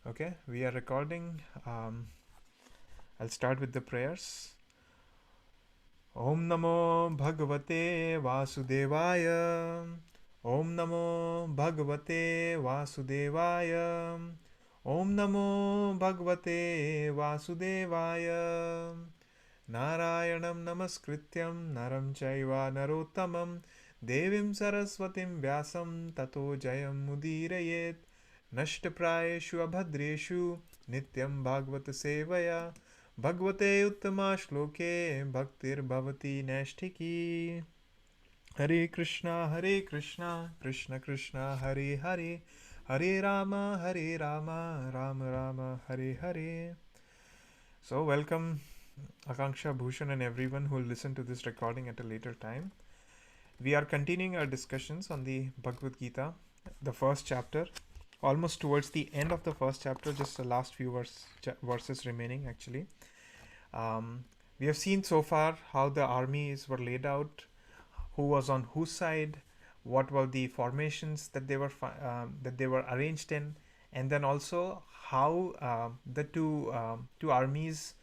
Okay, we are recording. I'll start with the prayers. Om Namo Bhagavate Vasudevaya. Om Namo Bhagavate Vasudevaya. Om Namo Bhagavate Vasudevaya. Narayanam Namaskrityam Naram Chaiva Narottamam Devim Saraswatim Vyasam Tato Jayam Mudirayet Nashtaprayeshu Abhadreshu Nityam Bhagavata Sevaya Bhagavate Uttama Shloke Bhaktir Bhavati Nashtiki. Hare Krishna, Krishna Krishna, Hare Hare, Hare Rama, Rama Rama, Hare Hare. So, welcome Akanksha, Bhushan, and everyone who will listen to this recording at a later time. We are continuing our discussions on the Bhagavad Gita, the first chapter, almost towards the end of the first chapter, just the last few verses remaining actually. We have seen so far how the armies were laid out, who was on whose side, what were the formations that they were arranged in, and then also how the two armies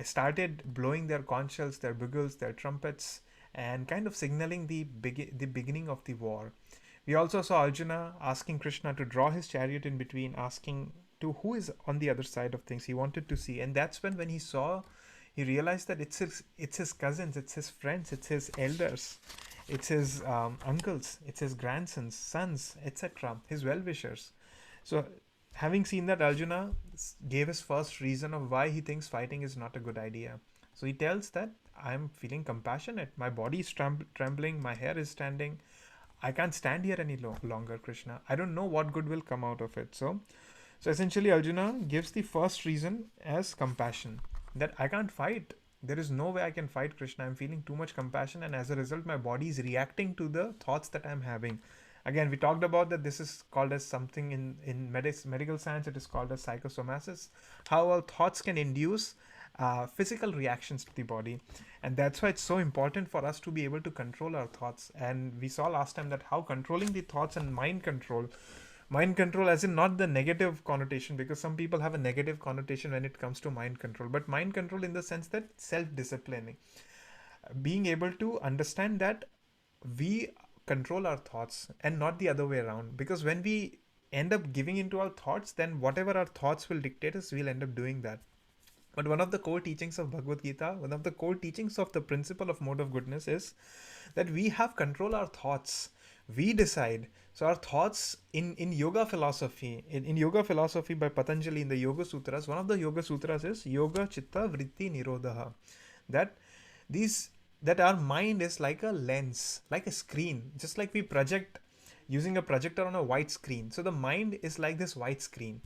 started blowing their conch shells, their bugles, their trumpets, and kind of signaling the beginning of the war. We also saw Arjuna asking Krishna to draw his chariot in between, asking to who is on the other side of things. He wanted to see, and that's when he realized that it's his cousins, it's his friends, it's his elders, it's his uncles, it's his grandsons, sons, etc., his well-wishers. So, having seen that, Arjuna gave his first reason of why he thinks fighting is not a good idea. So he tells that I'm feeling compassionate. My body is trembling, my hair is standing. I can't stand here any longer, Krishna. I don't know what good will come out of it. So essentially, Arjuna gives the first reason as compassion, that I can't fight. There is no way I can fight, Krishna. I'm feeling too much compassion, and as a result, my body is reacting to the thoughts that I'm having. Again, we talked about that this is called as something in medical science, it is called as psychosomasis, how our thoughts can induce physical reactions to the body. And that's why it's so important for us to be able to control our thoughts. And we saw last time that how controlling the thoughts and mind control as in not the negative connotation, because some people have a negative connotation when it comes to mind control, but mind control in the sense that self-disciplining, being able to understand that we control our thoughts and not the other way around. Because when we end up giving into our thoughts, then whatever our thoughts will dictate us, we'll end up doing that. But one of the core teachings of Bhagavad Gita, one of the core teachings of the principle of mode of goodness is that we have control our thoughts. We decide. So our thoughts in yoga philosophy, in yoga philosophy by Patanjali in the Yoga Sutras, one of the Yoga Sutras is Yoga Chitta Vritti Nirodha. That these that our mind is like a lens, like a screen, just like we project using a projector on a white screen. So the mind is like this white screen.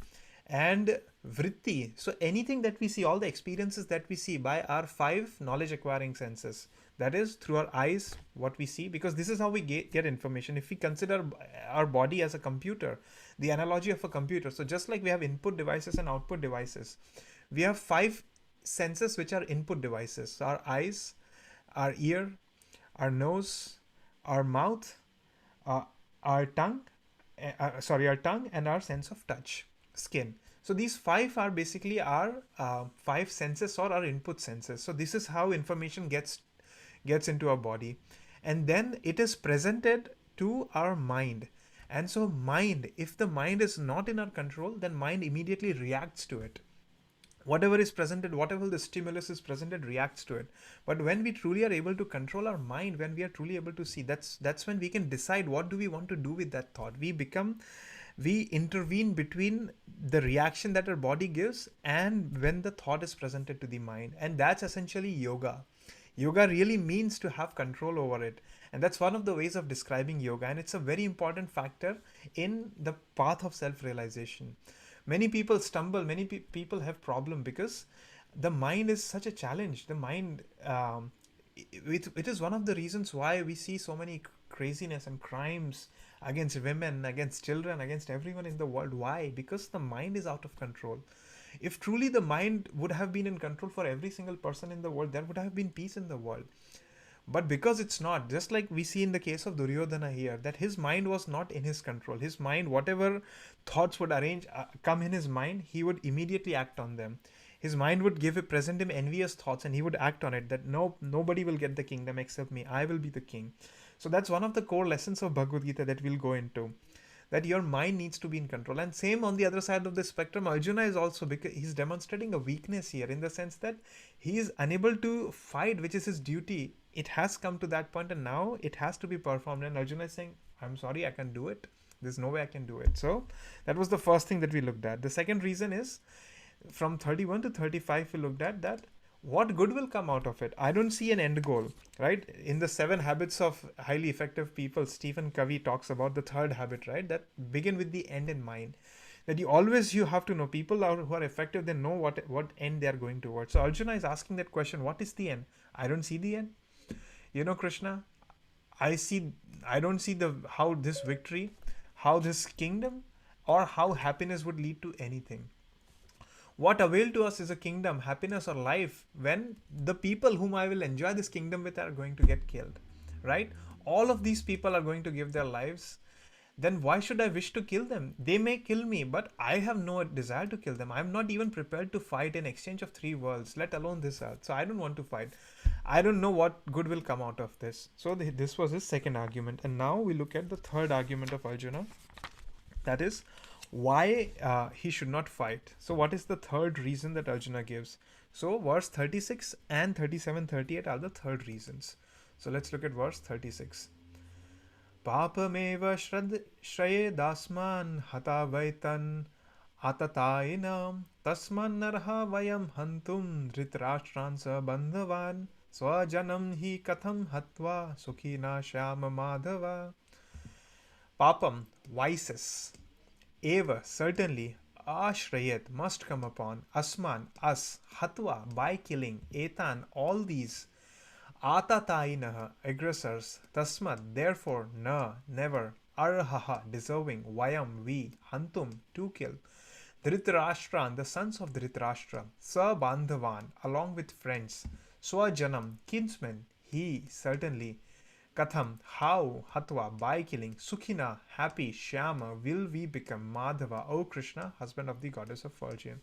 And vritti, so anything that we see, all the experiences that we see by our five knowledge acquiring senses, that is through our eyes, what we see, because this is how we get information. If we consider our body as a computer, the analogy of a computer, so just like we have input devices and output devices, we have five senses which are input devices. So our eyes, our ear, our nose, our mouth, uh, our tongue, our tongue, and our sense of touch, skin. So these five are basically our five senses or our input senses. So this is how information gets into our body, and then it is presented to our mind. And so mind, if the mind is not in our control, then mind immediately reacts to it. Whatever is presented, whatever the stimulus is presented, reacts to it. But when we truly are able to control our mind, when we are truly able to see, that's when we can decide what do we want to do with that thought. We intervene between the reaction that our body gives and when the thought is presented to the mind. And that's essentially yoga. Yoga really means to have control over it. And that's one of the ways of describing yoga. And it's a very important factor in the path of self-realization. Many people stumble, many people have problem because the mind is such a challenge. The mind, it is one of the reasons why we see so many craziness and crimes against women, against children, against everyone in the world. Why? Because the mind is out of control. If truly the mind would have been in control for every single person in the world, there would have been peace in the world. But because it's not, just like we see in the case of Duryodhana here, that his mind was not in his control. His mind, whatever thoughts would come in his mind, he would immediately act on them. His mind would present him envious thoughts, and he would act on it, that no, nobody will get the kingdom except me. I will be the king. So that's one of the core lessons of Bhagavad Gita that we'll go into, that your mind needs to be in control. And same on the other side of the spectrum, Arjuna is also, because he's demonstrating a weakness here, in the sense that he is unable to fight, which is his duty. It has come to that point, and now it has to be performed. And Arjuna is saying, I'm sorry, I can't do it. There's no way I can do it. So that was the first thing that we looked at. The second reason is, from 31 to 35, we looked at that what good will come out of it. I don't see an end goal, right? In the 7 habits of highly effective people, Stephen Covey talks about the third habit, right? That begin with the end in mind. That you have to know, people who are effective, they know what end they are going towards. So Arjuna is asking that question, what is the end? I don't see the end. Krishna, I don't see how this victory, how this kingdom, or how happiness would lead to anything. What avail to us is a kingdom, happiness, or life when the people whom I will enjoy this kingdom with are going to get killed, right? All of these people are going to give their lives. Then why should I wish to kill them? They may kill me, but I have no desire to kill them. I'm not even prepared to fight in exchange of 3 worlds, let alone this earth. So I don't want to fight. I don't know what good will come out of this. So this was his second argument. And now we look at the third argument of Arjuna. That is, why he should not fight. So what is the third reason that Arjuna gives? So verse 36 and 37, 38 are the third reasons. So let's look at verse 36. Papameva dasman hata vaitan atatainam tasman narha vayam hantum dhritarashtransa bandhavan swajanam hi katham hatva sukhina shyama madhava. Papam, vices. Eva, certainly. Ashrayat, must come upon. Asman, us. Hatva, by killing. Etan, all these. Atatainaha, aggressors. Tasmat, therefore. Na, never. Arhaha, deserving. Vayam, we. Hantum, to kill. Dhritarashtra, the sons of Dhritarashtra. Sabandhavan, along with friends. Swajanam, kinsmen. He, certainly. Katham, how, Hatva, by killing. Sukhina, happy. Shyama, will we become. Madhava, O Krishna, husband of the goddess of fortune.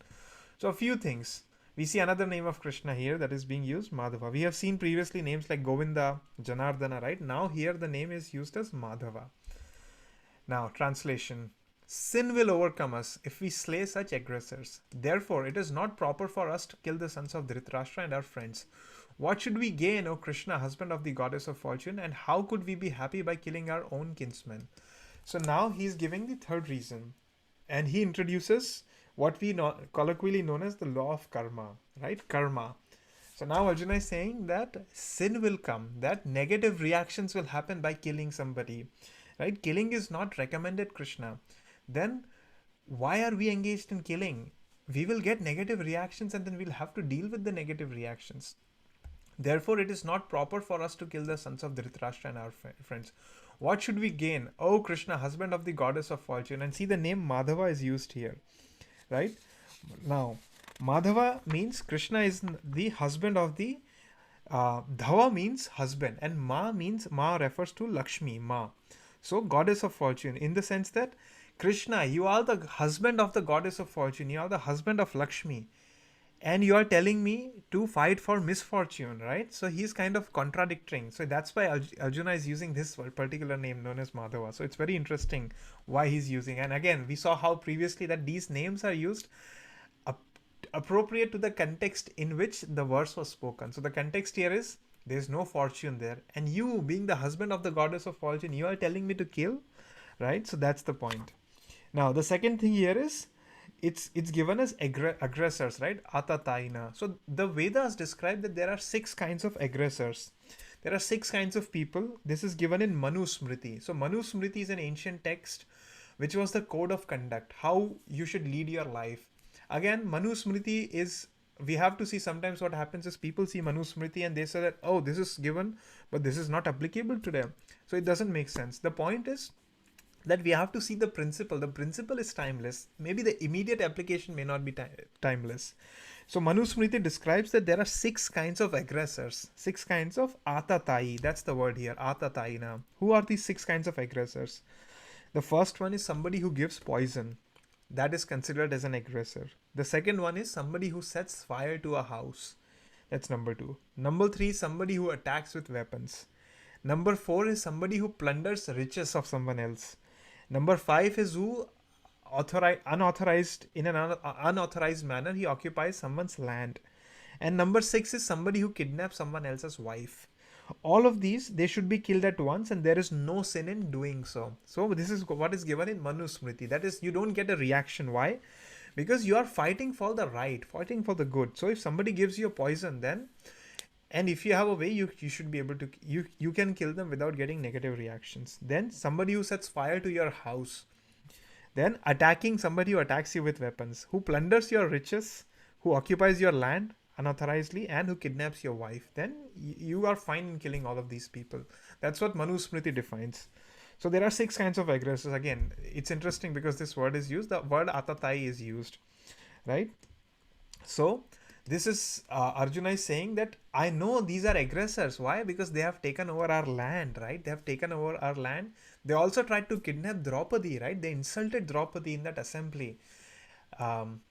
So a few things. We see another name of Krishna here that is being used, Madhava. We have seen previously names like Govinda, Janardana, right? Now here the name is used as Madhava. Now, translation. Sin will overcome us if we slay such aggressors. Therefore, it is not proper for us to kill the sons of Dhritarashtra and our friends. What should we gain, O Krishna, husband of the goddess of fortune, and how could we be happy by killing our own kinsmen? So now he's giving the third reason, and he introduces what we colloquially known as the law of karma, right? Karma. So now Arjuna is saying that sin will come, that negative reactions will happen by killing somebody, right? Killing is not recommended, Krishna. Then why are we engaged in killing? We will get negative reactions, and then we'll have to deal with the negative reactions. Therefore, it is not proper for us to kill the sons of Dhritarashtra and our friends. What should we gain? O Krishna, husband of the goddess of fortune. And see, the name Madhava is used here, right? Now, Madhava means Krishna is the husband of the Dhava means husband, and Ma refers to Lakshmi, Ma. So, goddess of fortune, in the sense that Krishna, you are the husband of the goddess of fortune, you are the husband of Lakshmi, and you are telling me to fight for misfortune, right? So he's kind of contradicting. So that's why Arjuna is using this particular name known as Madhava. So it's very interesting why he's using. And again, we saw how previously that these names are used appropriate to the context in which the verse was spoken. So the context here is, there's no fortune there, and you, being the husband of the goddess of fortune, you are telling me to kill, right? So that's the point. Now the second thing here is, it's given as aggressors, right? Atataina. So the Vedas describe that there are 6 kinds of aggressors. There are 6 kinds of people. This is given in Manu Smriti. So Manu Smriti is an ancient text which was the code of conduct, how you should lead your life. Again, Manu Smriti is, we have to see sometimes what happens is people see Manu Smriti and they say that, oh, this is given, but this is not applicable to them. So it doesn't make sense. The point is that we have to see the principle. The principle is timeless. Maybe the immediate application may not be timeless. So Manu Smriti describes that there are 6 kinds of aggressors, 6 kinds of atatai. That's the word here, atataina. Who are these 6 kinds of aggressors? The first one is somebody who gives poison. that is considered as an aggressor. The second one is somebody who sets fire to a house. That's number two. Number three, somebody who attacks with weapons. Number four is somebody who plunders riches of someone else. Number five is who unauthorized in an unauthorized manner he occupies someone's land. And number six is somebody who kidnaps someone else's wife. All of these, they should be killed at once, and there is no sin in doing so. So this is what is given in Manu Smriti. That is, you don't get a reaction. Why? Because you are fighting for the right, fighting for the good. So if somebody gives you a poison, then, and if you have a way, you should be able to, you can kill them without getting negative reactions. Then somebody who sets fire to your house, then attacking somebody who attacks you with weapons, who plunders your riches, who occupies your land unauthorizedly, and who kidnaps your wife, then you are fine in killing all of these people. That's what Manu Smriti defines. So there are 6 kinds of aggressors. Again, it's interesting because this word is used, the word atatai is used, right? So this is Arjuna is saying that I know these are aggressors. Why? Because they have taken over our land, right? They have taken over our land. They also tried to kidnap Draupadi, right? They insulted Draupadi in that assembly. Um,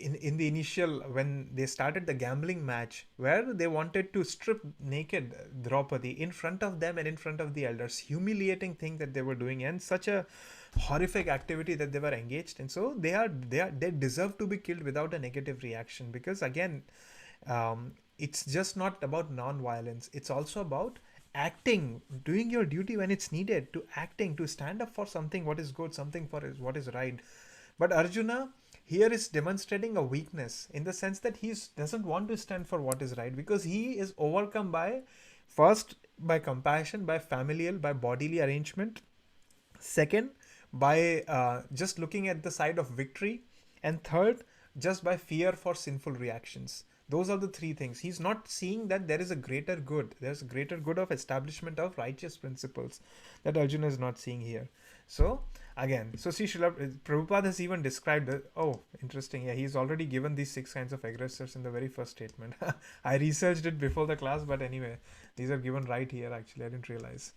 in the initial, when they started the gambling match, where they wanted to strip naked Draupadi in front of them and in front of the elders, humiliating thing that they were doing, and such a horrific activity that they were engaged in. So they deserve to be killed without a negative reaction, because again, it's just not about non-violence. It's also about acting, doing your duty when it's needed, to acting, to stand up for something what is good, something for what is right. But Arjuna here is demonstrating a weakness in the sense that he doesn't want to stand for what is right, because he is overcome by, first, by compassion, by familial, by bodily arrangement. Second, by just looking at the side of victory. And third, just by fear for sinful reactions. Those are the 3 things. He's not seeing that there is a greater good. There's a greater good of establishment of righteous principles that Arjuna is not seeing here. So again, so see, Prabhupada has even described it. Oh, interesting. Yeah, he's already given these 6 kinds of aggressors in the very first statement. I researched it before the class, but anyway, these are given right here. Actually, I didn't realize.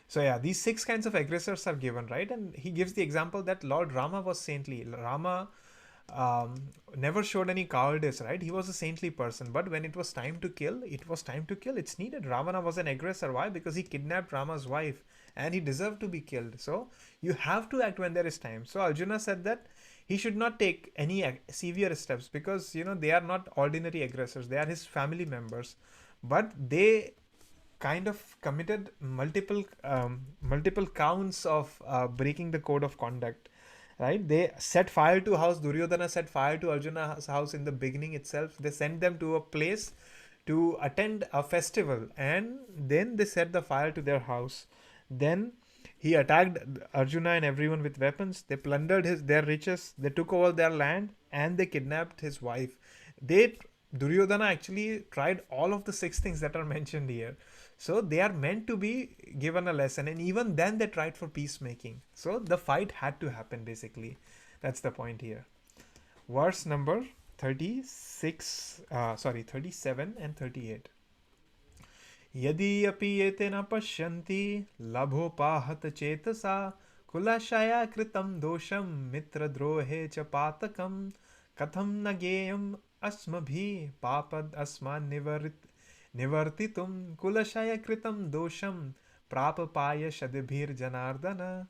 So yeah, these 6 kinds of aggressors are given, right? And he gives the example that Lord Rama was saintly. Rama never showed any cowardice, right? He was a saintly person, but when it was time to kill, it was time to kill. It's needed. Ravana was an aggressor. Why? Because he kidnapped Rama's wife and he deserved to be killed. So you have to act when there is time. So Arjuna said that he should not take any severe steps, because they are not ordinary aggressors. They are his family members, but they kind of committed multiple counts of breaking the code of conduct, right? They set fire to house. Duryodhana set fire to Arjuna's house in the beginning itself. They sent them to a place to attend a festival, and then they set the fire to their house. Then he attacked Arjuna and everyone with weapons. They plundered their riches. They took over their land, and they kidnapped his wife. Duryodhana actually tried all of the 6 things that are mentioned here. So they are meant to be given a lesson, and even then they tried for peacemaking. So the fight had to happen, basically. That's the point here. Verse number 37 and 38. Yadi api etena pashyanti labhopahat chetasa kulashaya kritam dosham mitra drohe cha patakam katham nageyam asmabhi papad asman nivartitum kulashaya kritam dosham prapapaya shadibhir janardana.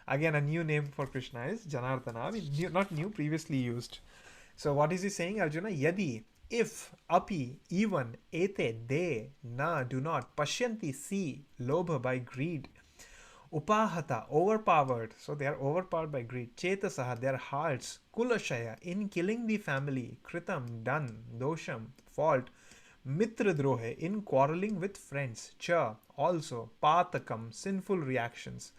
Again, a new name for Krishna is Janardana. I mean, not new, previously used. So what is he saying, Arjuna? Yadi, if, api, even, ete, they, na, do not, pashyanti, see, lobha, by greed, upahata, overpowered, so they are overpowered by greed, chetasaha, their hearts, kulashaya, in killing the family, kritam, done, dosham, fault, mitra drohe, in quarreling with friends, cha, also, patakam, sinful reactions,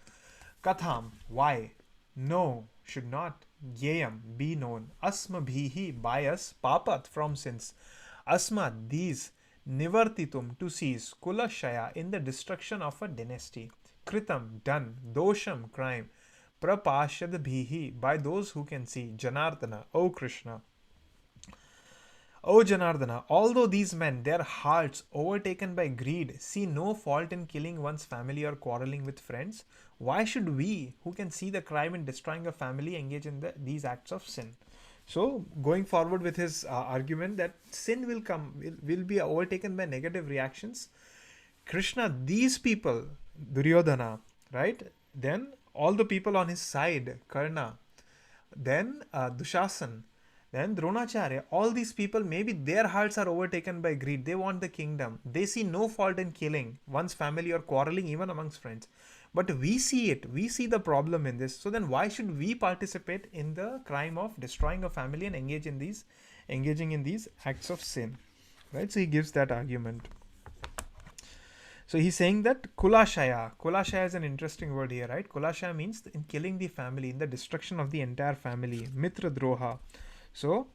katham, why, no, should not, yayam, be known, asma bhihi, by us, papat, from sins, asma, these, nivartitum, to cease, kulashaya, in the destruction of a dynasty, kritam, done, dosham, crime, prapashad bhihi, by those who can see, Janardana, O Krishna. O Janardana, although these men, their hearts overtaken by greed, see no fault in killing one's family or quarreling with friends, why should we, who can see the crime in destroying a family, engage in these acts of sin? So, going forward with his argument that sin will come, will be overtaken by negative reactions. Krishna, these people, Duryodhana, right? Then all the people on his side, Karna, then Dushasan, then Dronacharya, all these people, maybe their hearts are overtaken by greed. They want the kingdom. They see no fault in killing one's family or quarreling even amongst friends. But we see it. We see the problem in this. So then why should we participate in the crime of destroying a family and engaging in these acts of sin? Right? So he gives that argument. So he's saying that Kulashaya is an interesting word here, right? Kulashaya means in killing the family, in the destruction of the entire family. Mitra Droha. So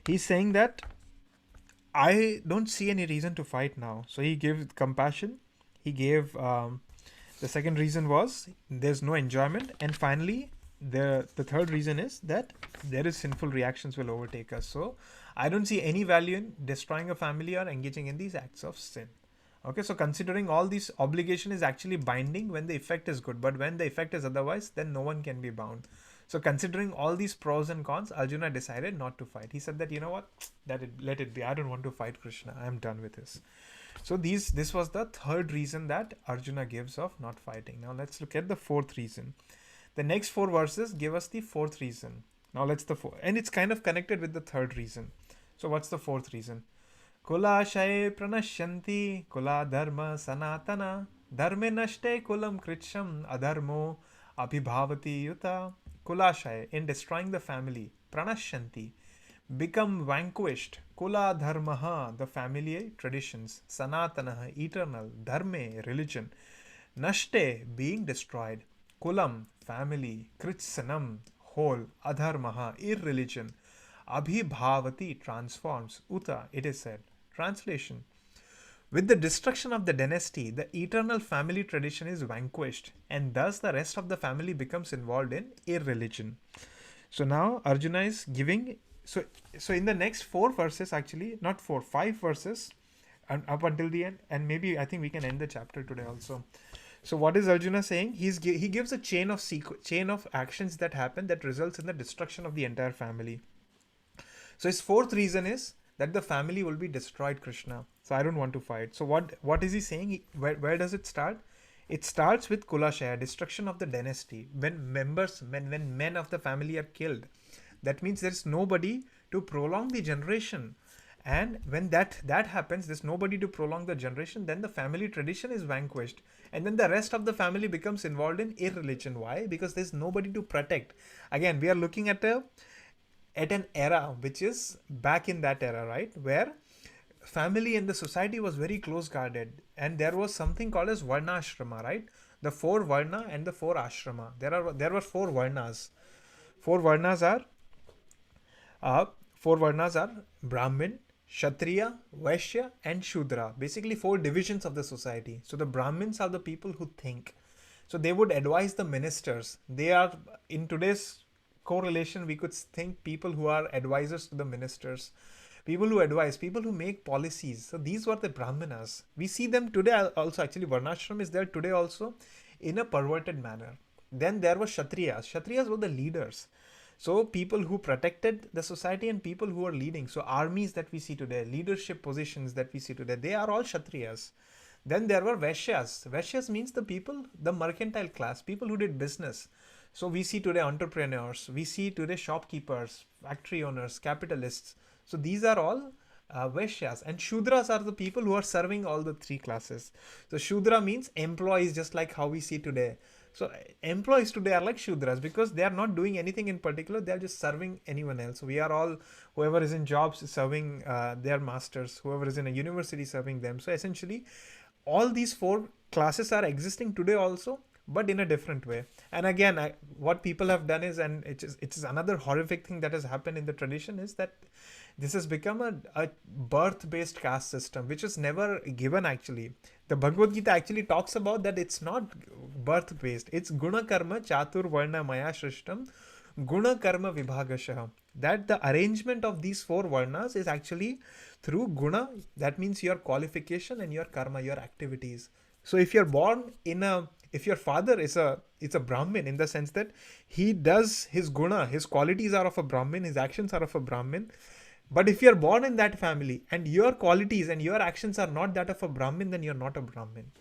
he's saying that I don't see any reason to fight now. So he gave compassion. He gave the second reason was there's no enjoyment, and finally the third reason is that there is sinful reactions will overtake us. So I don't see any value in destroying a family or engaging in these acts of sin. Okay, so considering all these, obligation is actually binding when the effect is good, but when the effect is otherwise, then no one can be bound. So considering all these pros and cons, Arjuna decided not to fight. He said that, you know what, let it be. I don't want to fight Krishna. I am done with this. So this was the third reason that Arjuna gives of not fighting. Now let's look at the fourth reason. The next 4 verses give us the fourth reason. Now and it's kind of connected with the third reason. So what's the fourth reason? Kulashaye pranashyanti kula dharma sanatana dharme nashte kulam kritsham adharmo abhibhavati yuta. Kulashaye, in destroying the family, pranashyanti, become vanquished. Kula dharmaha, the family traditions, sanatanaha, eternal, dharme, religion, nashte, being destroyed, kulam, family, kritsanam, whole, adharmaha, irreligion, abhibhavati, transforms, uta, it is said. Translation: with the destruction of the dynasty, the eternal family tradition is vanquished, and thus the rest of the family becomes involved in irreligion. So now Arjuna is giving, so in the next 4 verses, actually not 4, 5 verses, and up until the end, and maybe I think we can end the chapter today also. So what is Arjuna saying? He gives a chain of actions that happen that results in the destruction of the entire family. So his fourth reason is that the family will be destroyed, Krishna. So I don't want to fight. So what is he saying? Where does it start? It starts with Kulashaya, destruction of the dynasty. When men of the family are killed, that means there's nobody to prolong the generation. And when that happens, there's nobody to prolong the generation, then the family tradition is vanquished. And then the rest of the family becomes involved in irreligion. Why? Because there's nobody to protect. Again, we are looking at an era which is back in that era, right? Where family and the society was very close guarded, and there was something called as Varna Ashrama, right? The 4 Varna and the 4 Ashrama. There were 4 Varnas. 4 Varnas are Brahmin, Kshatriya, Vaishya, and Shudra. Basically 4 divisions of the society. So the Brahmins are the people who think. So they would advise the ministers. They are, in today's correlation, we could think people who are advisors to the ministers, people who advise, people who make policies. So these were the Brahmanas. We see them today also. Actually, Varnashram is there today also in a perverted manner. Then there were Kshatriyas. Kshatriyas were the leaders. So people who protected the society and people who are leading. So armies that we see today, leadership positions that we see today, they are all Kshatriyas. Then there were Vaishyas. Vaishyas means the people, the mercantile class, people who did business. So we see today entrepreneurs, we see today shopkeepers, factory owners, capitalists. So these are all Vaishyas. And Shudras are the people who are serving all the 3 classes. So Shudra means employees, just like how we see today. So employees today are like Shudras because they are not doing anything in particular. They are just serving anyone else. So we are all, whoever is in jobs serving their masters, whoever is in a university serving them. So essentially all these 4 classes are existing today also, but in a different way. And again, what people have done is, and it is another horrific thing that has happened in the tradition, is that this has become a birth-based caste system, which is never given actually. The Bhagavad Gita actually talks about that it's not birth-based. It's guna karma chatur varna maya shrishtam guna karma vibhagashaha. That the arrangement of these 4 varnas is actually through guna. That means your qualification and your karma, your activities. So if you're born in a if your father is a Brahmin, in the sense that he does his guna, his qualities are of a Brahmin, his actions are of a Brahmin. But if you're born in that family and your qualities and your actions are not that of a Brahmin, then you're not a Brahmin.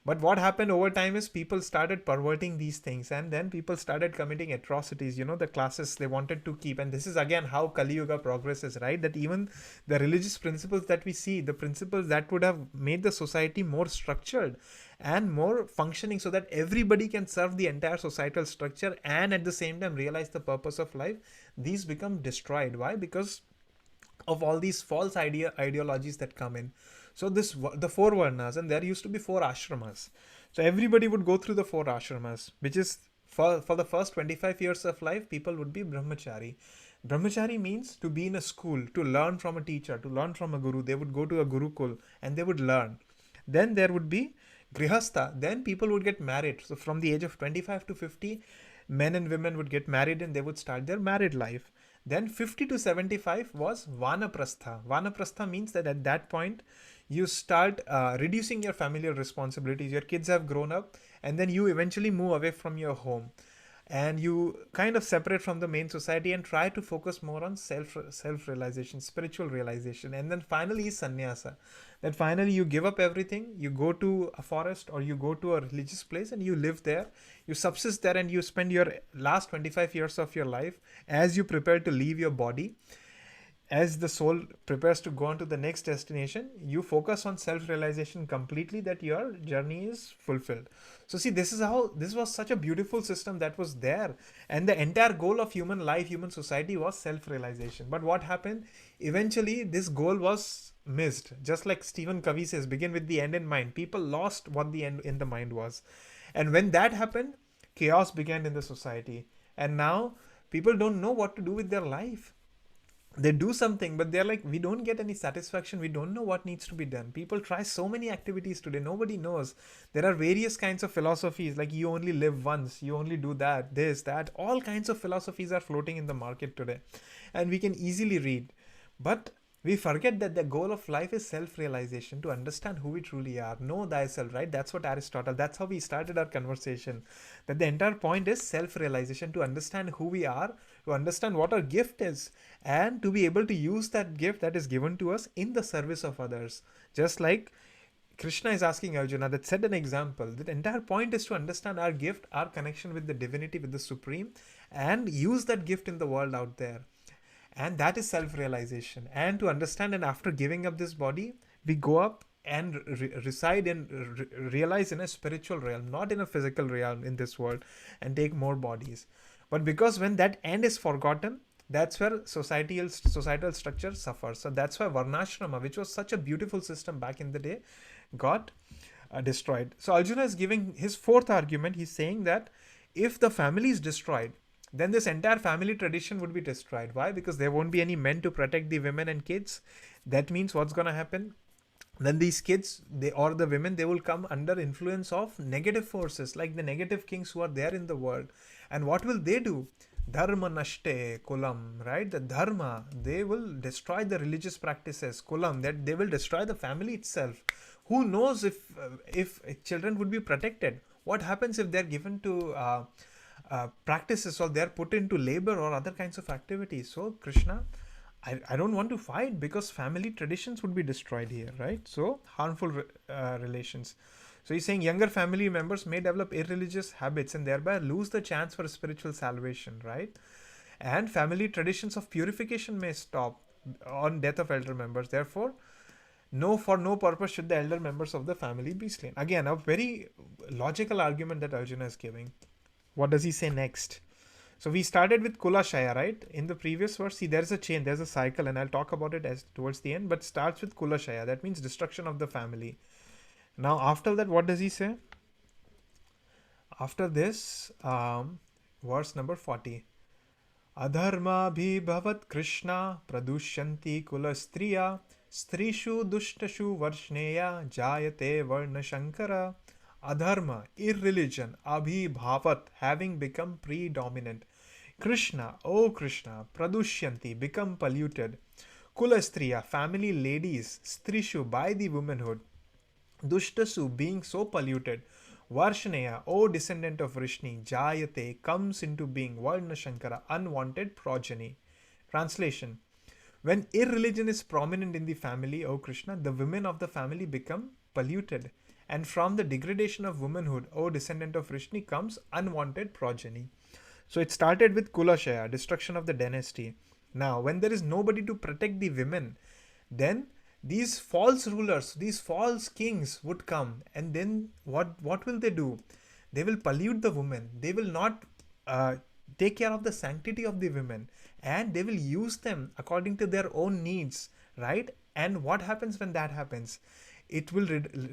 But what happened over time is people started perverting these things, and then people started committing atrocities. The classes they wanted to keep. And this is again how Kali Yuga progresses, right? That even the religious principles that we see, the principles that would have made the society more structured and more functioning so that everybody can serve the entire societal structure and at the same time realize the purpose of life, these become destroyed. Why? Because of all these false ideologies that come in. So the four varnas, and there used to be four ashramas. So everybody would go through the four ashramas, which is for the first 25 years of life, people would be brahmachari. Brahmachari means to be in a school, to learn from a teacher, to learn from a guru. They would go to a gurukul and they would learn. Then there would be grihastha. Then people would get married. So from the age of 25 to 50, men and women would get married and they would start their married life. Then 50 to 75 was vanaprastha. Vanaprastha means that at that point you start reducing your familial responsibilities. Your kids have grown up, and then you eventually move away from your home, and you kind of separate from the main society and try to focus more on self realization, spiritual realization. And then finally is sannyasa, that finally you give up everything, you go to a forest or you go to a religious place and you live there, you subsist there, and you spend your last 25 years of your life as you prepare to leave your body. As the soul prepares to go on to the next destination, you focus on self-realization completely, that your journey is fulfilled. So see, this was such a beautiful system that was there, and the entire goal of human life, human society, was self-realization. But what happened? Eventually this goal was missed. Just like Stephen Covey says, begin with the end in mind. People lost what the end in the mind was, and when that happened, chaos began in the society. And now people don't know what to do with their life. They do something, but they're like, we don't get any satisfaction, we don't know what needs to be done. People try so many activities today, nobody knows. There are various kinds of philosophies, like you only live once, you only do that, this, that. All kinds of philosophies are floating in the market today, and we can easily read. But we forget that the goal of life is self-realization, to understand who we truly are. Know thyself, right? That's what Aristotle, that's how we started our conversation. That the entire point is self-realization, to understand who we are, to understand what our gift is, and to be able to use that gift that is given to us in the service of others. Just like Krishna is asking Arjuna, that set an example. The entire point is to understand our gift, our connection with the divinity, with the supreme, and use that gift in the world out there. And that is self-realization. And to understand, and after giving up this body, we go up and reside and realize in a spiritual realm, not in a physical realm in this world, and take more bodies. But because when that end is forgotten, that's where societal structure suffers. So that's why varnashrama, which was such a beautiful system back in the day, got destroyed. So Arjuna is giving his fourth argument. He's saying that if the family is destroyed, then this entire family tradition would be destroyed. Why? Because there won't be any men to protect the women and kids. That means what's going to happen? Then these kids, or the women, they will come under influence of negative forces, like the negative kings who are there in the world. And what will they do? Dharma nashte kulam, right? The dharma, they will destroy the religious practices. Kulam, that they will destroy the family itself. Who knows if children would be protected? What happens if they're given to practices, or they're put into labor or other kinds of activities? So Krishna, I don't want to fight, because family traditions would be destroyed here, right? So harmful relations. So he's saying younger family members may develop irreligious habits and thereby lose the chance for spiritual salvation, right? And family traditions of purification may stop on death of elder members. Therefore, for no purpose should the elder members of the family be slain. Again, a very logical argument that Arjuna is giving. What does he say next? So we started with Kulashaya, right? In the previous verse, see, there's a chain, there's a cycle, and I'll talk about it as towards the end, but starts with Kulashaya. That means destruction of the family. Now, after that, what does he say? After this, verse number 40. Adharma bhi bhavat Krishna pradushyanti kulastriya strishu dushtashu varshneya jayate varna shankara. Adharma, irreligion, abhibhavat, having become predominant. Krishna, oh Krishna, pradushyanti, become polluted. Kulastriya, family ladies, strishu, by the womanhood. Dushtasu, being so polluted. Varshaneya, O descendant of Vrishni, Jayate, comes into being, Varna Shankara, unwanted progeny. Translation: when irreligion is prominent in the family, O Krishna, the women of the family become polluted. And from the degradation of womanhood, O descendant of Vrishni, comes unwanted progeny. So it started with Kulashaya, destruction of the dynasty. Now, when there is nobody to protect the women, then these false rulers, these false kings would come, and then what will they do? They will pollute the women. They will not take care of the sanctity of the women, and they will use them according to their own needs, right? And what happens when that happens? It will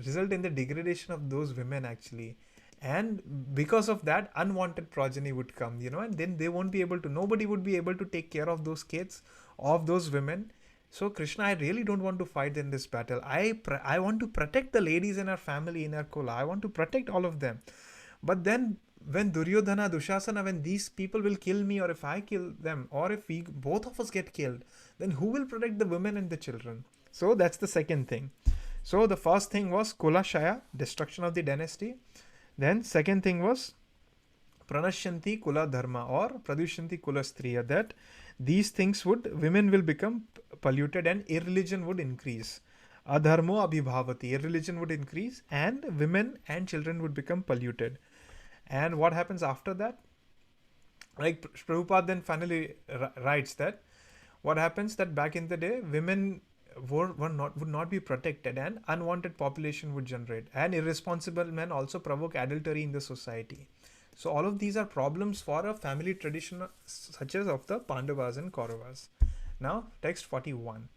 result in the degradation of those women actually, and because of that unwanted progeny would come, and then they won't be able to, nobody would be able to take care of those kids, of those women. So Krishna, I really don't want to fight in this battle. I want to protect the ladies in our family, in our kula. I want to protect all of them. But then when Duryodhana, Dushasana, when these people will kill me, or if I kill them, or if we both of us get killed, then who will protect the women and the children? So that's the second thing. So the first thing was Kulashaya, destruction of the dynasty. Then second thing was Pranashyanti Kula Dharma, or Pradushyanti Kula Striya, that these things women will become polluted and irreligion would increase. Adharmo abhibhavati, irreligion would increase and women and children would become polluted. And what happens after that? Like Prabhupada then finally writes that what happens that back in the day, women would not be protected, and unwanted population would generate, and irresponsible men also provoke adultery in the society. So all of these are problems for a family tradition such as of the Pandavas and Kauravas. Now text 41.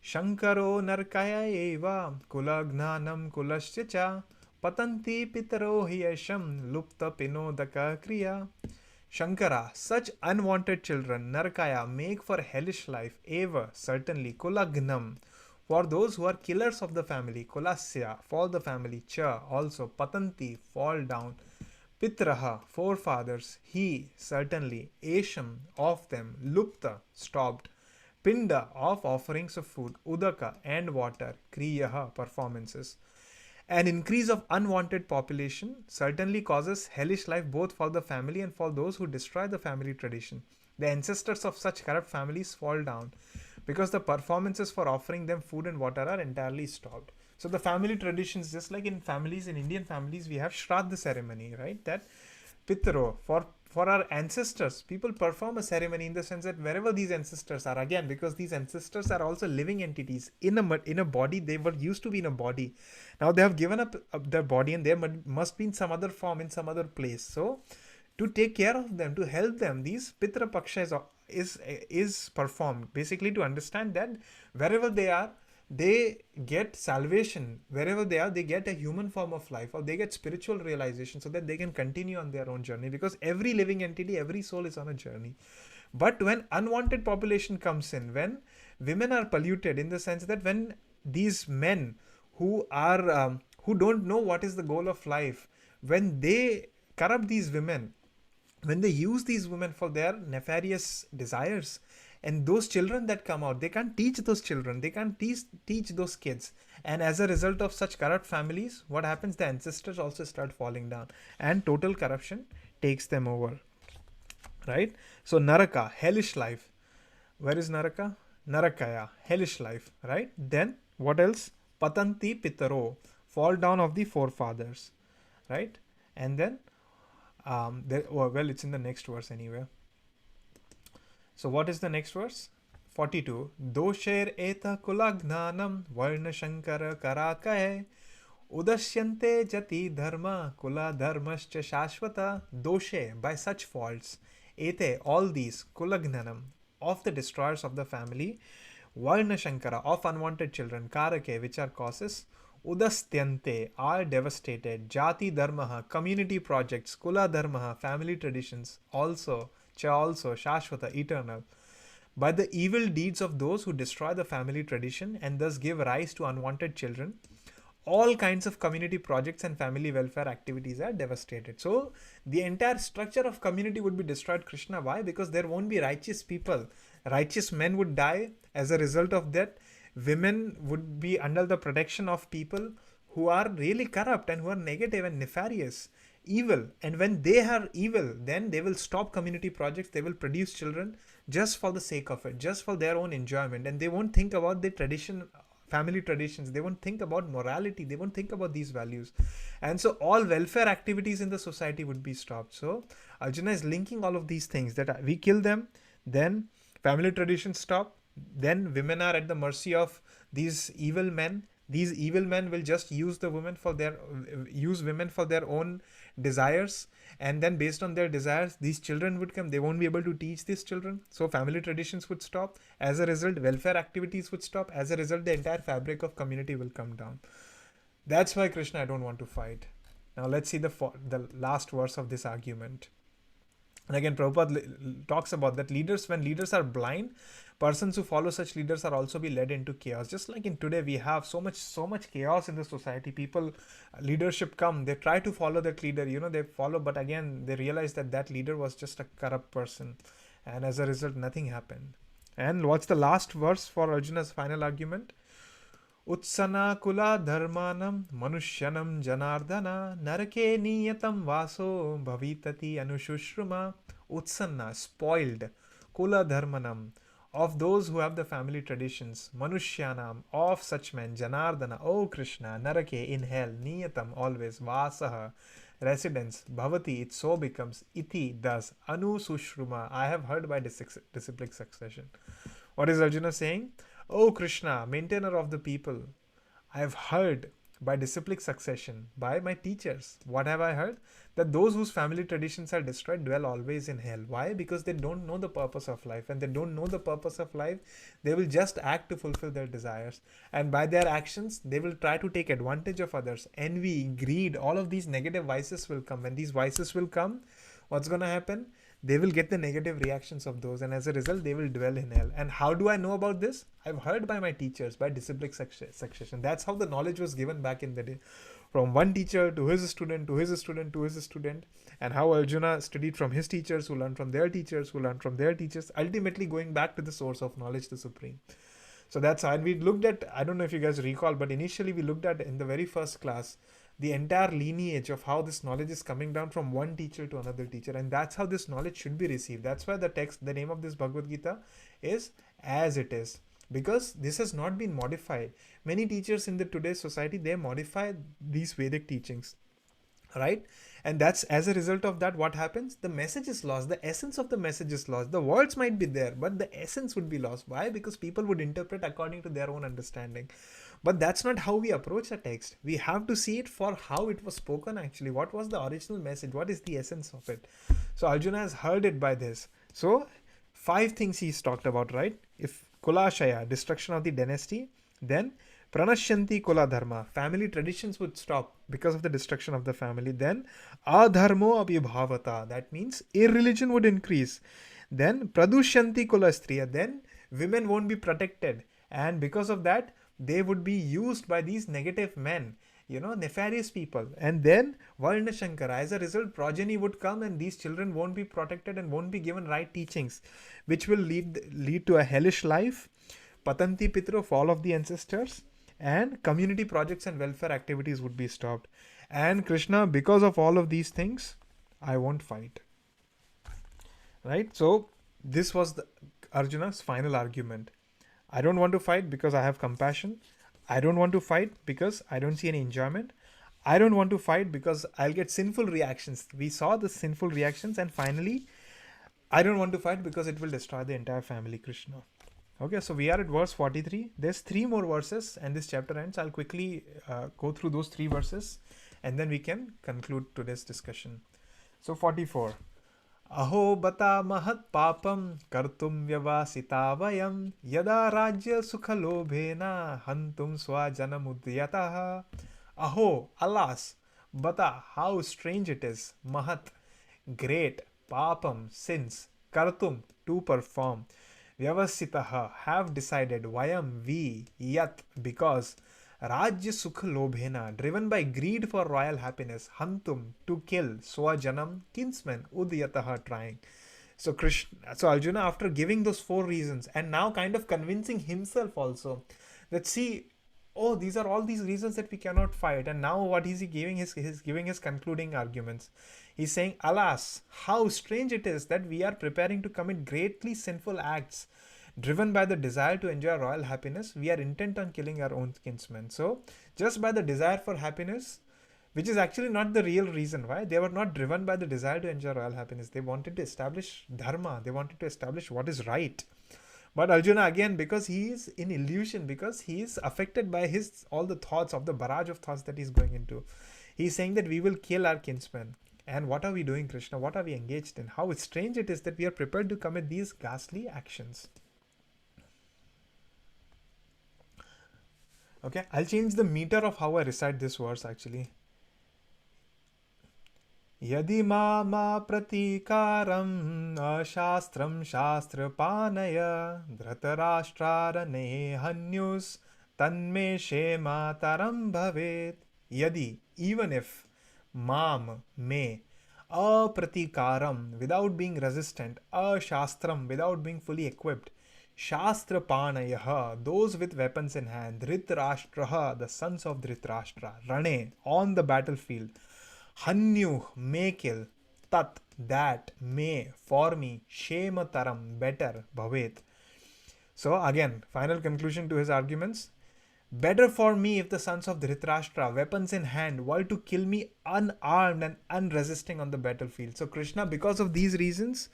Shankaro narkaya eva kulagnanam kulasya cha patanti pitaro hiyasham lupta pinodaka kriya. Shankara, such unwanted children, Narkaya, make for hellish life, eva, certainly, Kulagnam, for those who are killers of the family, Kulasya, for the family, Cha, also, Patanti, fall down, Pitraha, forefathers, he, certainly, Esham, of them, Lupta, stopped, Pinda, of offerings of food, Udaka, and water, Kriyaha, performances. An increase of unwanted population certainly causes hellish life both for the family and for those who destroy the family tradition. The ancestors of such corrupt families fall down because the performances for offering them food and water are entirely stopped. So the family traditions, just like in families, in Indian families, we have Shraddha ceremony, right? That Pitro, for our ancestors, people perform a ceremony in the sense that wherever these ancestors are, again, because these ancestors are also living entities in a body, they were used to be in a body. Now they have given up their body, and there must be in some other form, in some other place. So to take care of them, to help them, these Pitra Paksha is performed, basically to understand that wherever they are, they get salvation. Wherever they are, they get a human form of life, or they get spiritual realization, so that they can continue on their own journey, because every living entity, every soul is on a journey. But when unwanted population comes in, when women are polluted, in the sense that when these men who are who don't know what is the goal of life, when they corrupt these women, when they use these women for their nefarious desires, and those children that come out, they can't teach those children, they can't teach those kids, and as a result of such corrupt families, what happens? The ancestors also start falling down, and total corruption takes them over, right? So Naraka, hellish life. Where is Naraka? Narakaya, hellish life, right? Then what else? Patanti pitaro, fall down of the forefathers, right? And then it's in the next verse anyway. So what is the next verse? 42. Dosher eta kulagnanam varna shankara karakaye udashyante jati dharma kula dharmascha shashvata. Doshe, by such faults, ete, all these, kulagnanam, of the destroyers of the family, varna shankara, of unwanted children, karake, which are causes, udastyante, are devastated, jati dharmaha, community projects, kula dharmaha, family traditions, also shashvata, eternal, by the evil deeds of those who destroy the family tradition and thus give rise to unwanted children. All kinds of community projects and family welfare activities are devastated. So the entire structure of community would be destroyed, Krishna. Why? Because there won't be righteous people. Righteous men would die. As a result of that, women would be under the protection of people who are really corrupt and who are negative and nefarious, evil. And when they are evil, then they will stop community projects. They will produce children just for the sake of it, just for their own enjoyment, and they won't think about the tradition, family traditions. They won't think about morality. They won't think about these values. And so all welfare activities in the society would be stopped. So Arjuna is linking all of these things, that we kill them, then family traditions stop, then women are at the mercy of these evil men. These evil men will just use the women for their use women for their own desires, and then based on their desires these children would come. They won't be able to teach these children, so family traditions would stop. As a result, welfare activities would stop. As a result, the entire fabric of community will come down. That's why, Krishna, I don't want to fight. Now let's see the last verse of this argument. And again, Prabhupada talks about that when leaders are blind, persons who follow such leaders are also be led into chaos. Just like in today, we have so much chaos in the society. People, leadership come, they try to follow that leader, they follow, but again, they realize that leader was just a corrupt person. And as a result, nothing happened. And what's the last verse for Arjuna's final argument? Utsana kula dharmanam manushyanam janardana narake niyatam vaso bhavitati anushushruма. Utsanna, spoiled, kula dharmanam, of those who have the family traditions, manushyanam, of such men, janardana, O Krishna, narake, in hell, niyatam, always, vasaha, residence, bhavati, it so becomes, iti, thus, anusushruma, I have heard by disciplic succession. What is Arjuna saying? O Krishna, maintainer of the people, I have heard by disciplic succession, by my teachers. What have I heard? That those whose family traditions are destroyed dwell always in hell. Why? Because they don't know the purpose of life. And they don't know the purpose of life, they will just act to fulfill their desires. And by their actions, they will try to take advantage of others. Envy, greed, all of these negative vices will come. When these vices will come, what's going to happen? They will get the negative reactions of those, and as a result, they will dwell in hell. And how do I know about this? I've heard by my teachers, by disciplic succession. That's how the knowledge was given back in the day. From one teacher to his student, to his student, to his student, and how Arjuna studied from his teachers, who learned from their teachers, who learned from their teachers, ultimately going back to the source of knowledge, the Supreme. So that's how, and we looked at, I don't know if you guys recall, but initially we looked at in the very first class, the entire lineage of how this knowledge is coming down from one teacher to another teacher, and that's how this knowledge should be received. That's why the name of this Bhagavad Gita is As It Is, because this has not been modified. Many teachers in the today's society, they modify these Vedic teachings, right? And that's, as a result of that, what happens? The message is lost. The essence of the message is lost. The words might be there, but the essence would be lost. Why? Because people would interpret according to their own understanding. But that's not how we approach a text. We have to see it for how it was spoken actually. What was the original message? What is the essence of it? So Arjuna has heard it by this. So 5 things he's talked about, right? If Kulashaya, destruction of the dynasty, then Pranashyanti Kula Dharma, family traditions would stop because of the destruction of the family. Then Adharmo Abhibhavata, that means irreligion would increase. Then Pradushyanti Kula Striya, then women won't be protected. And because of that, they would be used by these negative men, nefarious people. And then Varna Shankara, as a result, progeny would come and these children won't be protected and won't be given right teachings, which will lead to a hellish life, Patanti Pitro, fall of the ancestors, and community projects and welfare activities would be stopped. And Krishna, because of all of these things, I won't fight. Right? So this was Arjuna's final argument. I don't want to fight because I have compassion. I don't want to fight because I don't see any enjoyment. I don't want to fight because I'll get sinful reactions. We saw the sinful reactions. And finally, I don't want to fight because it will destroy the entire family, Krishna. Okay, so we are at verse 43. There's 3 more verses and this chapter ends. I'll quickly go through those 3 verses and then we can conclude today's discussion. So 44. Aho bata mahat papam kartum vyavasita vayam yada rajya sukhalobhena hantum swajanamudyataha. Aho, alas, bata, how strange it is, mahat, great, papam, sins, kartum, to perform, vyavasitaha, have decided, vayam, we, yat, because, Rajya Sukha Lobhena, driven by greed for royal happiness, Hantum, to kill, Swajanam, kinsman, Udyataha, trying. So Arjuna, after giving those 4 reasons and now kind of convincing himself also that see, oh, these are all these reasons that we cannot fight. And now what is he giving? He's giving his concluding arguments. He's saying, alas, how strange it is that we are preparing to commit greatly sinful acts. Driven by the desire to enjoy royal happiness, we are intent on killing our own kinsmen. So, just by the desire for happiness, which is actually not the real reason why, they were not driven by the desire to enjoy royal happiness. They wanted to establish dharma, they wanted to establish what is right. But Arjuna, again, because he is in illusion, because he is affected by his all the thoughts of the barrage of thoughts that he's going into, he's saying that we will kill our kinsmen. And what are we doing, Krishna? What are we engaged in? How strange it is that we are prepared to commit these ghastly actions. Okay, I'll change the meter of how I recite this verse actually. Yadi mama pratikaram ashastram shastrapanaya dhritarashtrarane hanyus tanme shema taram bhavet. Yadi, even if, mam, may, apratikaram, without being resistant, ashastram, without being fully equipped, Shastrapanayah, those with weapons in hand, Dhritarashtraha, the sons of Dhritarashtra, Rane, on the battlefield, Hanyu, may kill, Tat, that, may, for me, Shemataram, better, Bhavet. So again, final conclusion to his arguments. Better for me if the sons of Dhritarashtra, weapons in hand, were to kill me unarmed and unresisting on the battlefield. So Krishna, because of these reasons,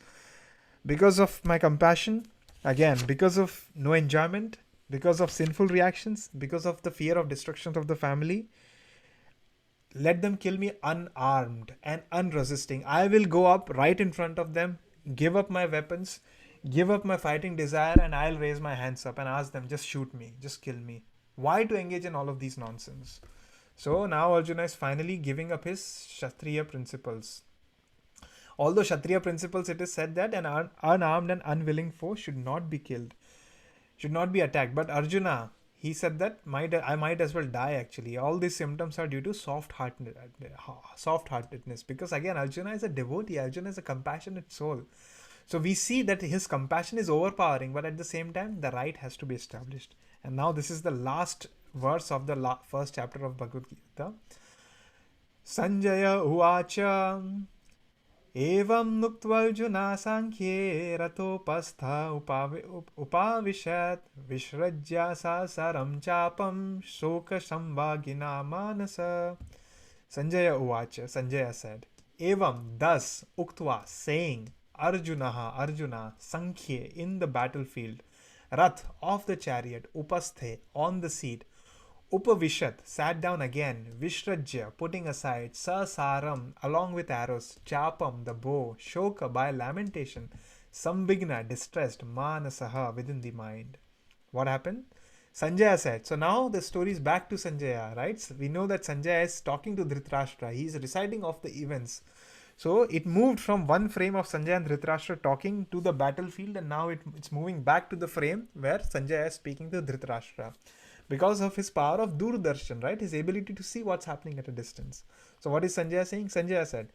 because of my compassion, again, because of no enjoyment, because of sinful reactions, because of the fear of destruction of the family, let them kill me unarmed and unresisting. I will go up right in front of them, give up my weapons, give up my fighting desire, and I'll raise my hands up and ask them, just shoot me, just kill me. Why to engage in all of these nonsense? So now Arjuna is finally giving up his Kshatriya principles. Although Kshatriya principles, it is said that an unarmed and unwilling foe should not be killed, should not be attacked. But Arjuna, he said that I might as well die actually. All these symptoms are due to soft-heartedness. Because again, Arjuna is a devotee, Arjuna is a compassionate soul. So we see that his compassion is overpowering, but at the same time, the right has to be established. And now this is the last verse of the first chapter of Bhagavad Gita. Sanjaya Uvacha Evam Nuktvarjuna Sankhye Ratopastha Upavishat Vishrajya Sasaram Chapam Shoka Sambhagina Manasa. Sanjaya Uvacha, Sanjaya said, Evam, thus, Uktva, saying, Arjuna, Sankhye, in the battlefield, Rath, of the chariot, Upasthe, on the seat, Upavishat, sat down again, Vishrajya, putting aside, Sasaram, along with arrows, Chapam, the bow, Shoka, by lamentation, Sambhigna, distressed, Manasaha, within the mind. What happened? Sanjaya said, so now the story is back to Sanjaya, right? So we know that Sanjaya is talking to Dhritarashtra. He is reciting of the events. So it moved from one frame of Sanjaya and Dhritarashtra talking to the battlefield, and now it's moving back to the frame where Sanjaya is speaking to Dhritarashtra. Because of his power of Durdarshan, right? His ability to see what's happening at a distance. So what is Sanjaya saying? Sanjaya said,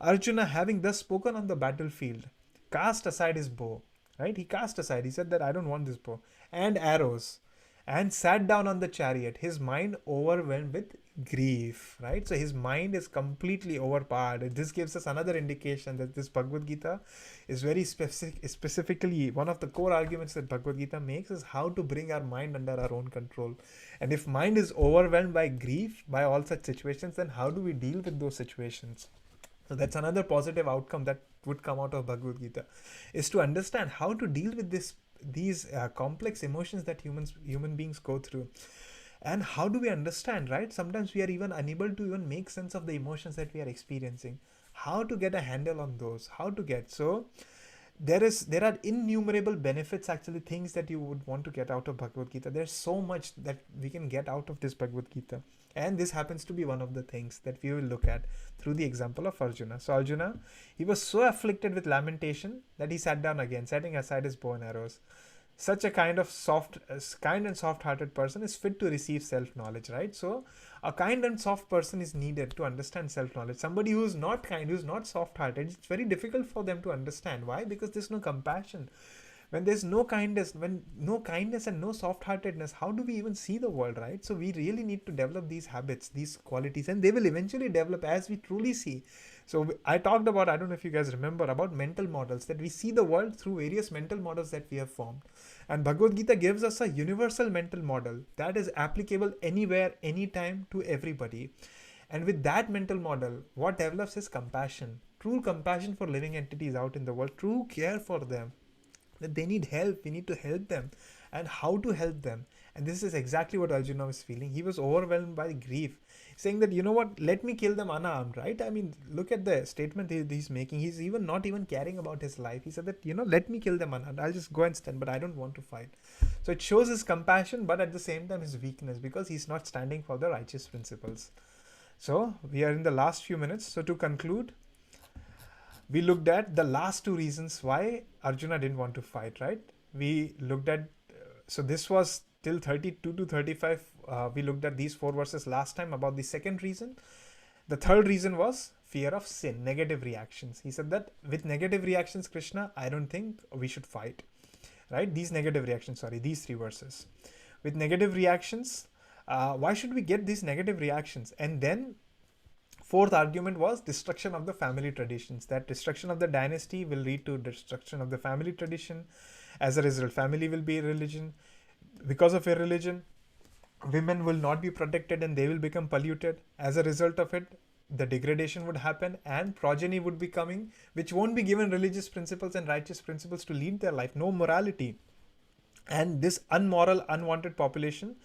Arjuna, having thus spoken on the battlefield, cast aside his bow, right? He cast aside. He said that I don't want this bow. And arrows. And sat down on the chariot, his mind overwhelmed with grief, right? So his mind is completely overpowered. This gives us another indication that this Bhagavad Gita is very specifically one of the core arguments that Bhagavad Gita makes is how to bring our mind under our own control. And if mind is overwhelmed by grief, by all such situations, then how do we deal with those situations? So that's another positive outcome that would come out of Bhagavad Gita, is to understand how to deal with these complex emotions that human beings go through. And how do we understand, right? Sometimes we are even unable to even make sense of the emotions that we are experiencing. How to get a handle on those? How to get? So there are innumerable benefits, actually, things that you would want to get out of Bhagavad Gita. There's so much that we can get out of this Bhagavad Gita. And this happens to be one of the things that we will look at through the example of Arjuna. So Arjuna, he was so afflicted with lamentation that he sat down again, setting aside his bow and arrows. Such a kind and soft-hearted person is fit to receive self-knowledge, right? So a kind and soft person is needed to understand self-knowledge. Somebody who is not kind, who is not soft-hearted, it's very difficult for them to understand. Why? Because there's no compassion. When there's no kindness, when no kindness and no soft-heartedness, how do we even see the world, right? So we really need to develop these habits, these qualities, and they will eventually develop as we truly see. So I talked about, I don't know if you guys remember, about mental models, that we see the world through various mental models that we have formed. And Bhagavad Gita gives us a universal mental model that is applicable anywhere, anytime, to everybody. And with that mental model, what develops is compassion, true compassion for living entities out in the world, true care for them, that they need help, we need to help them, and how to help them. And this is exactly what Arjuna was feeling. He was overwhelmed by grief, saying that, you know what, let me kill them unarmed, right? I mean, look at the statement he's making. He's even not even caring about his life. He said that, let me kill them unarmed, I'll just go and stand, but I don't want to fight. So it shows his compassion, but at the same time his weakness, because he's not standing for the righteous principles. So we are in the last few minutes. So to conclude, we looked at the last two reasons why Arjuna didn't want to fight, right? We looked at, so this was till 32 to 35. We looked at these 4 verses last time about the second reason. The third reason was fear of sin, negative reactions. He said that with negative reactions, Krishna, I don't think we should fight, right? These 3 verses. With negative reactions, why should we get these negative reactions? And then fourth argument was destruction of the family traditions. That destruction of the dynasty will lead to destruction of the family tradition. As a result, family will be irreligion. Because of irreligion, women will not be protected and they will become polluted. As a result of it, the degradation would happen and progeny would be coming, which won't be given religious principles and righteous principles to lead their life. No morality. And this unmoral, unwanted population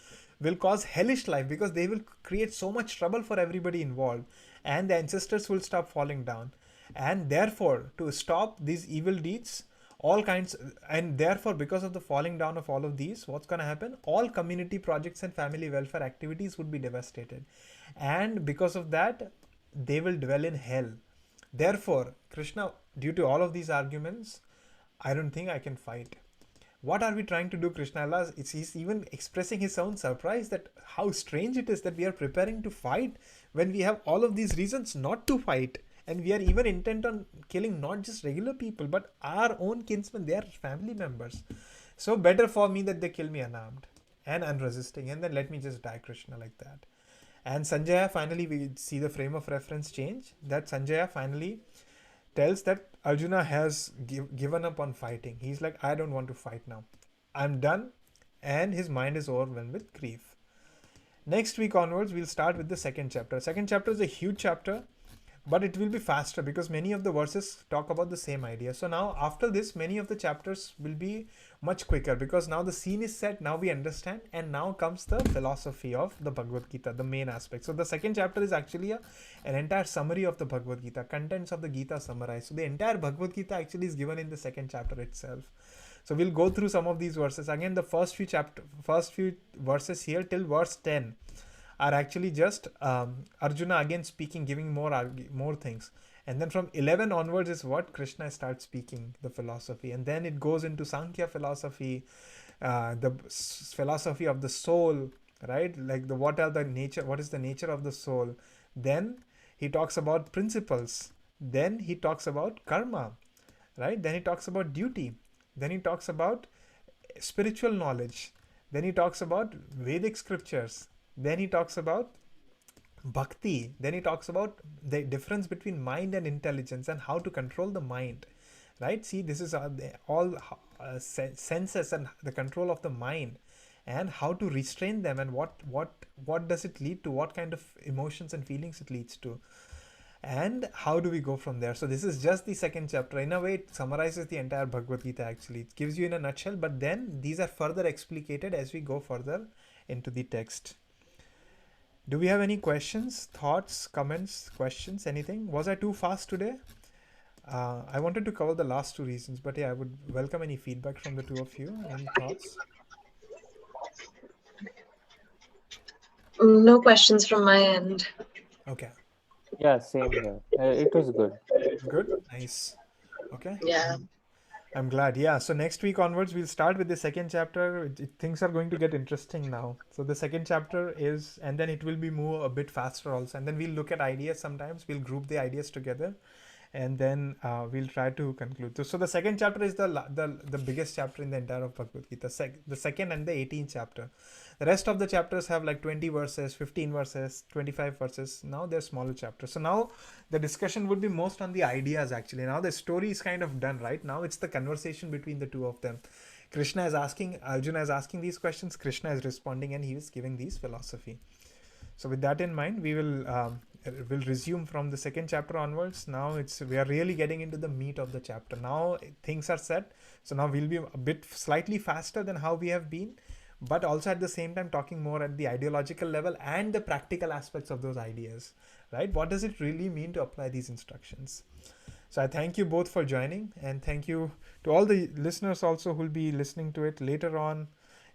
will cause hellish life, because they will create so much trouble for everybody involved, and the ancestors will stop falling down. And therefore, to stop these evil deeds, all kinds, and therefore, because of the falling down of all of these, what's going to happen? All community projects and family welfare activities would be devastated. And because of that, they will dwell in hell. Therefore, Krishna, due to all of these arguments, I don't think I can fight. What are we trying to do, Krishna? He's even expressing his own surprise that how strange it is that we are preparing to fight when we have all of these reasons not to fight. And we are even intent on killing not just regular people, but our own kinsmen, their family members. So better for me that they kill me unarmed and unresisting, and then let me just die, Krishna, like that. And Sanjaya, finally, we see the frame of reference change. That Sanjaya finally tells that Arjuna has given up on fighting. He's like, I don't want to fight now. I'm done. And his mind is overwhelmed with grief. Next week onwards, we'll start with the second chapter. Second chapter is a huge chapter, but it will be faster because many of the verses talk about the same idea. So now after this, many of the chapters will be much quicker, because now the scene is set, now we understand, and now comes the philosophy of the Bhagavad Gita, the main aspect. So the second chapter is actually an entire summary of the Bhagavad Gita, contents of the Gita summarized. So the entire Bhagavad Gita actually is given in the second chapter itself. So we'll go through some of these verses. Again, the first few verses here till verse 10 are actually just Arjuna again speaking, giving more things. And then from 11 onwards is what Krishna starts speaking, the philosophy. And then it goes into Sankhya philosophy, the philosophy of the soul, right? Like what is the nature of the soul? Then he talks about principles. Then he talks about karma, right? Then he talks about duty. Then he talks about spiritual knowledge. Then he talks about Vedic scriptures. Then he talks about bhakti. Then he talks about the difference between mind and intelligence and how to control the mind, right? See, this is all senses and the control of the mind, and how to restrain them, and what does it lead to, what kind of emotions and feelings it leads to, and how do we go from there. So this is just the second chapter. In a way, it summarizes the entire Bhagavad Gita actually. It gives you in a nutshell, but then these are further explicated as we go further into the text. Do we have any questions, thoughts, comments, questions, anything? Was I too fast today? I wanted to cover the last two reasons, but yeah, I would welcome any feedback from the two of you. Any thoughts? No questions from my end. Okay. Yeah, same here. It was good. Good. Nice. Okay. Yeah. I'm glad. Yeah. So next week onwards, we'll start with the second chapter. Things are going to get interesting now. So the second chapter is, and then it will be move a bit faster also. And then we'll look at ideas sometimes. We'll group the ideas together. and then we'll try to conclude. So the second chapter is the biggest chapter in the entire of Bhagavad Gita. The second and the 18th chapter. The rest of the chapters have like 20 verses, 15 verses, 25 verses. Now they're smaller chapters. So now the discussion would be most on the ideas actually. Now the story is kind of done, right? Now it's the conversation between the two of them. Krishna is asking, Arjuna is asking these questions, Krishna is responding, and he is giving these philosophy. So with that in mind, we will resume from the second chapter onwards. Now we are really getting into the meat of the chapter. Now things are set. So now we'll be a bit slightly faster than how we have been, but also at the same time talking more at the ideological level and the practical aspects of those ideas, right? What does it really mean to apply these instructions? So I thank you both for joining, and thank you to all the listeners also who will be listening to it later on.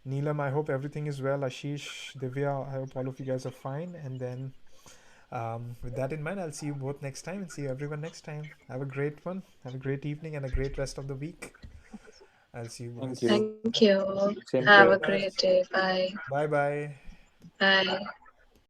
Neelam, I hope everything is well. Ashish, Divya, I hope all of you guys are fine. And then with that in mind, I'll see you both next time and see you everyone next time. Have a great one. Have a great evening and a great rest of the week. I'll see you both. Thank you. Thank you. Same Have here. a great day. Bye. Bye-bye. Bye.